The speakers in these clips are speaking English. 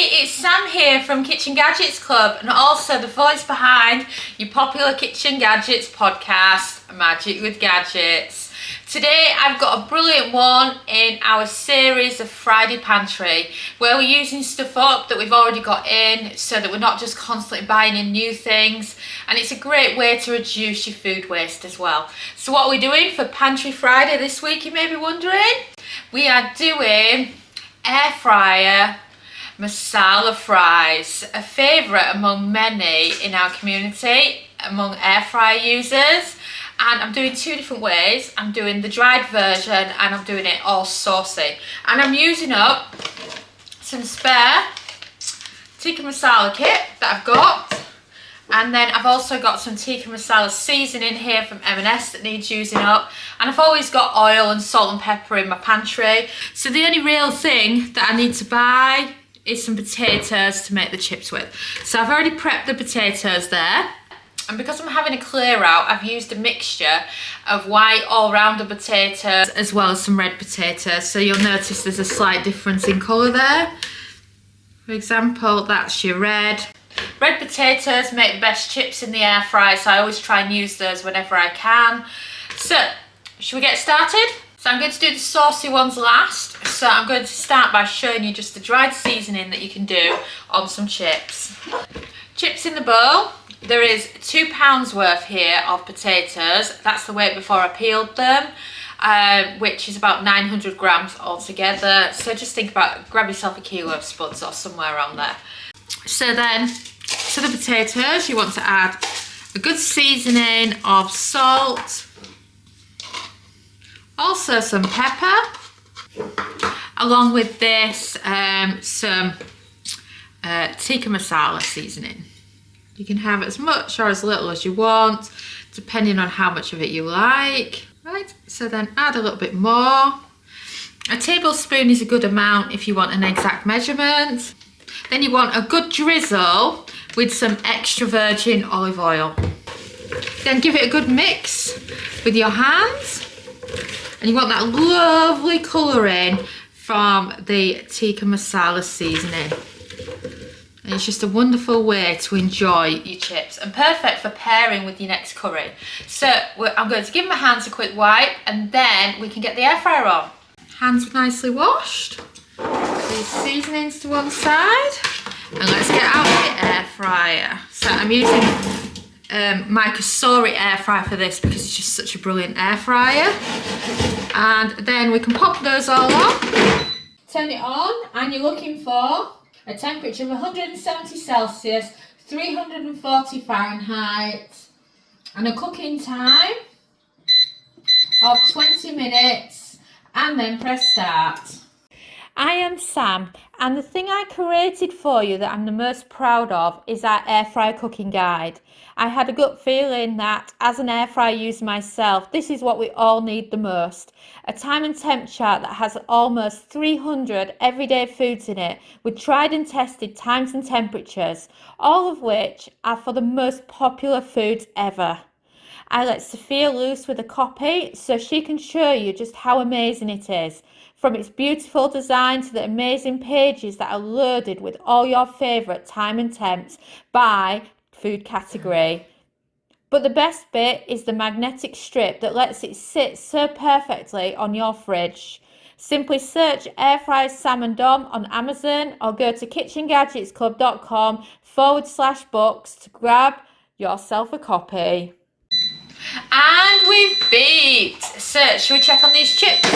Hey, it's Sam here from Kitchen Gadgets Club and also the voice behind your popular Kitchen Gadgets podcast, Magic with Gadgets. Today I've got a brilliant one in our series of Friday Pantry where we're using stuff up that we've already got in so that we're not just constantly buying in new things, and it's a great way to reduce your food waste as well. So what are we doing for Pantry Friday this week, you may be wondering? We are doing air fryer Masala fries, a favourite among many in our community, among air fryer users. And I'm doing two different ways. I'm doing the dried version and I'm doing it all saucy. And I'm using up some spare tikka masala kit that I've got. And then I've also got some tikka masala seasoning here from M&S that needs using up. And I've always got oil and salt and pepper in my pantry. So the only real thing that I need to buy is some potatoes to make the chips with. So I've already prepped the potatoes there. And because I'm having a clear out, I've used a mixture of white all-rounder potatoes as well as some red potatoes. So you'll notice there's a slight difference in colour there. For example, that's your red. Red potatoes make the best chips in the air fryer, so I always try and use those whenever I can. So, should we get started? So I'm going to do the saucy ones last. So I'm going to start by showing you just the dried seasoning that you can do on some chips. Chips in the bowl. There is £2 worth here of potatoes. That's the weight before I peeled them, which is about 900 grams altogether. So just think about, grab yourself a kilo of spuds or somewhere around there. So then, to the potatoes, you want to add a good seasoning of salt, also some pepper, along with this some tikka masala seasoning. You can have as much or as little as you want, depending on how much of it you like. Right, so then add a little bit more. A tablespoon is a good amount if you want an exact measurement. Then you want a good drizzle with some extra virgin olive oil. Then give it a good mix with your hands. And you want that lovely colouring from the tikka masala seasoning. And it's just a wonderful way to enjoy your chips and perfect for pairing with your next curry. So I'm going to give my hands a quick wipe and then we can get the air fryer on. Hands nicely washed. Put these seasonings to one side. And let's get out the air fryer. So I'm using my Kasori air fryer for this because it's just such a brilliant air fryer. And then we can pop those all on. Turn it on and you're looking for a temperature of 170 Celsius, 340 Fahrenheit, and a cooking time of 20 minutes, and then press start. I am Sam, and the thing I created for you that I'm the most proud of is our air fryer cooking guide. I had a gut feeling that as an air fryer user myself, this is what we all need the most. A time and temp chart that has almost 300 everyday foods in it with tried and tested times and temperatures, all of which are for the most popular foods ever. I let Sophia loose with a copy so she can show you just how amazing it is. From its beautiful design to the amazing pages that are loaded with all your favourite time and temps by food category. But the best bit is the magnetic strip that lets it sit so perfectly on your fridge. Simply search Air Fryer Sam and Dom on Amazon or go to KitchenGadgetsClub.com/books to grab yourself a copy. And we've beeped. So, should we check on these chips?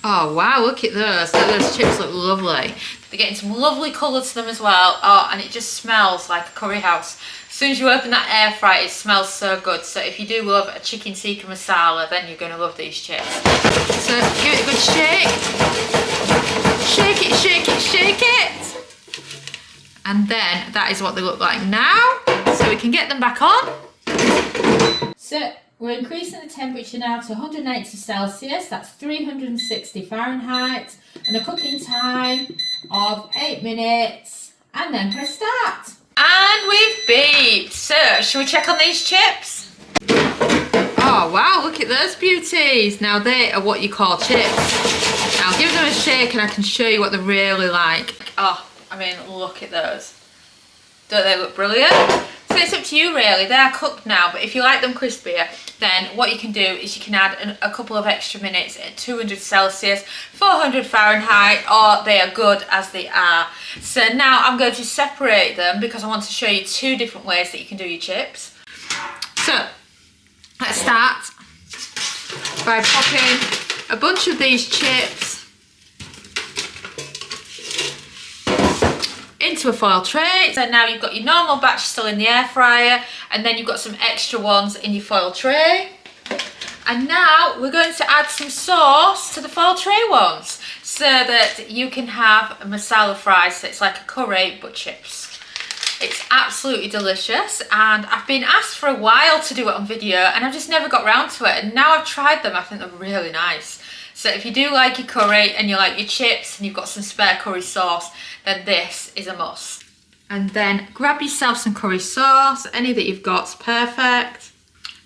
Oh wow, look at those. Those chips look lovely. They're getting some lovely colour to them as well. Oh, and it just smells like a curry house. As soon as you open that air fryer, it smells so good. So if you do love a chicken tikka masala, then you're going to love these chips. So give it a good shake. Shake it, shake it, shake it. And then that is what they look like now. So we can get them back on. So we're increasing the temperature now to 180 Celsius, that's 360 Fahrenheit, and a cooking time of 8 minutes, and then press start. And we've beeped. So, shall we check on these chips? Oh wow, look at those beauties. Now they are what you call chips. I'll give them a shake and I can show you what they're really like. Oh, I mean, look at those. Don't they look brilliant? So it's up to you really. They are cooked now, but if you like them crispier, then what you can do is you can add a couple of extra minutes at 200 Celsius, 400 Fahrenheit, or they are good as they are. So now I'm going to separate them because I want to show you two different ways that you can do your chips. So let's start by popping a bunch of these chips into a foil tray. So now you've got your normal batch still in the air fryer, and then you've got some extra ones in your foil tray. And now we're going to add some sauce to the foil tray ones so that you can have a masala fries. So it's like a curry but chips. It's absolutely delicious, and I've been asked for a while to do it on video and I've just never got round to it, and now I've tried them. I think they're really nice. So if you do like your curry and you like your chips and you've got some spare curry sauce, then this is a must. And then grab yourself some curry sauce. Any that you've got's perfect.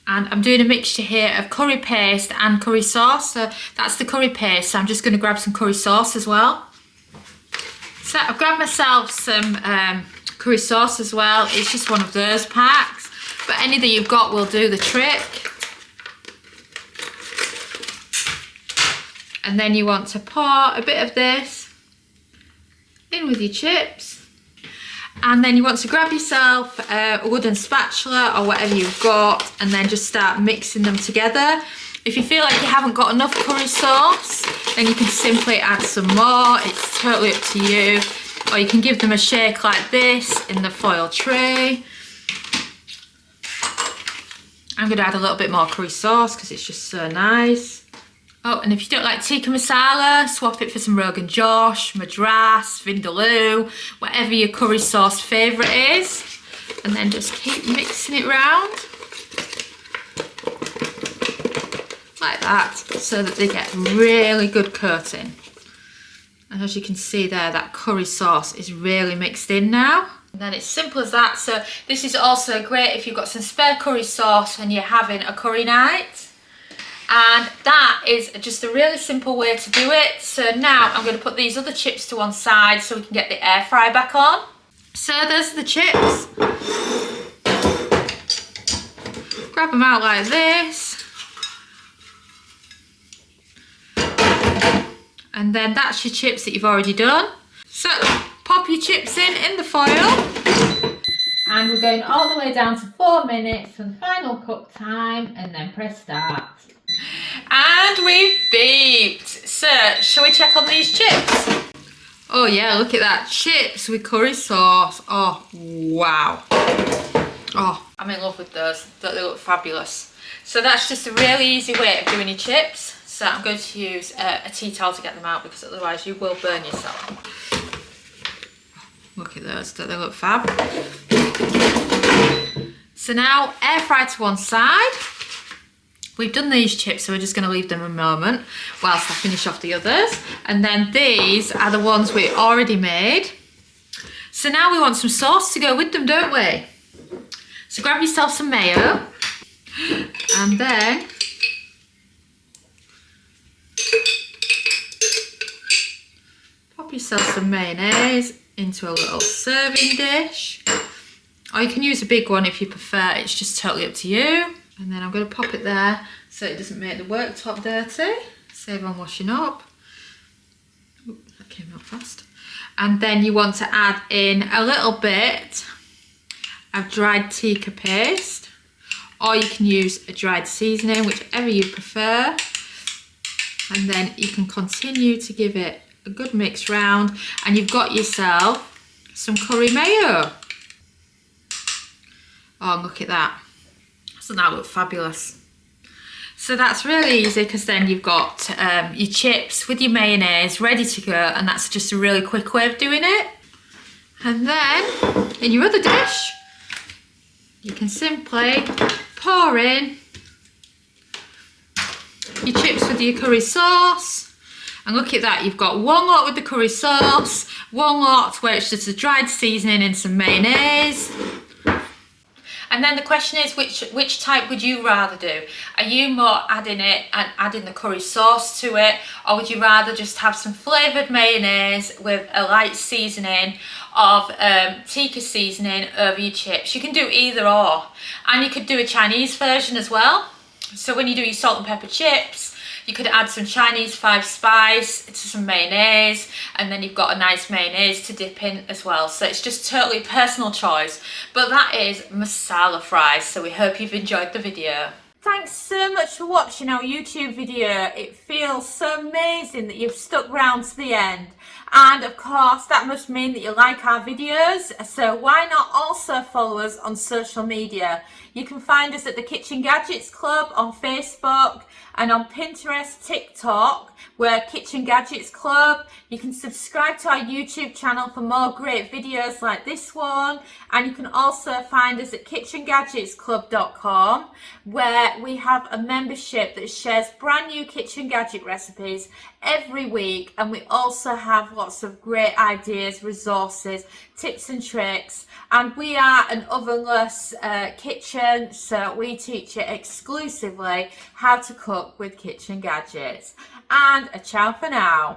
And I'm doing a mixture here of curry paste and curry sauce. So that's the curry paste. So I'm just going to grab some curry sauce as well. So I've grabbed myself some curry sauce as well. It's just one of those packs, but any that you've got will do the trick. And then you want to pour a bit of this in with your chips. And then you want to grab yourself a wooden spatula or whatever you've got, and then just start mixing them together. If you feel like you haven't got enough curry sauce, then you can simply add some more. It's totally up to you. Or you can give them a shake like this in the foil tray. I'm going to add a little bit more curry sauce because it's just so nice. Oh, and if you don't like tikka masala, swap it for some Rogan Josh, Madras, Vindaloo, whatever your curry sauce favourite is. And then just keep mixing it round. Like that, so that they get really good coating. And as you can see there, that curry sauce is really mixed in now. And then it's simple as that. So this is also great if you've got some spare curry sauce and you're having a curry night. And that is just a really simple way to do it. So now I'm going to put these other chips to one side so we can get the air fry back on. So there's the chips. Grab them out like this. And then that's your chips that you've already done. So pop your chips in the foil. And we're going all the way down to 4 minutes for the final cook time, and then press start. And we've beeped. So, shall we check on these chips? Oh yeah, look at that. Chips with curry sauce. Oh, wow. Oh, I'm in love with those. Don't they look fabulous? So that's just a really easy way of doing your chips. So I'm going to use a tea towel to get them out because otherwise you will burn yourself. Look at those. Don't they look fab? So now air fry to one side. We've done these chips, so we're just going to leave them a moment whilst I finish off the others. And then these are the ones we already made. So now we want some sauce to go with them, don't we? So grab yourself some mayo. And then pop yourself some mayonnaise into a little serving dish. Or you can use a big one if you prefer. It's just totally up to you. And then I'm going to pop it there so it doesn't make the worktop dirty. Save on washing up. Ooh, that came out fast. And then you want to add in a little bit of dried tikka paste. Or you can use a dried seasoning, whichever you prefer. And then you can continue to give it a good mix round. And you've got yourself some curry mayo. Oh, look at that. Doesn't that look fabulous? So that's really easy because then you've got your chips with your mayonnaise ready to go, and that's just a really quick way of doing it. And then in your other dish, you can simply pour in your chips with your curry sauce. And look at that, you've got one lot with the curry sauce, one lot where it's just a dried seasoning and some mayonnaise. And then the question is, which type would you rather do? Are you more adding it and adding the curry sauce to it, or would you rather just have some flavoured mayonnaise with a light seasoning of tikka seasoning over your chips? You can do either or, and you could do a Chinese version as well. So when you do your salt and pepper chips, you could add some Chinese 5 spice to some mayonnaise, and then you've got a nice mayonnaise to dip in as well. So it's just totally personal choice. But that is masala fries. So we hope you've enjoyed the video. Thanks so much for watching our YouTube video. It feels so amazing that you've stuck around to the end. And of course, that must mean that you like our videos. So why not also follow us on social media? You can find us at the Kitchen Gadgets Club on Facebook and on Pinterest, TikTok. We're Kitchen Gadgets Club. You can subscribe to our YouTube channel for more great videos like this one. And you can also find us at KitchenGadgetsClub.com, where we have a membership that shares brand new kitchen gadget recipes every week. And we also have lots of great ideas, resources, tips and tricks. And we are an ovenless kitchen, so we teach you exclusively how to cook with kitchen gadgets. And a ciao for now.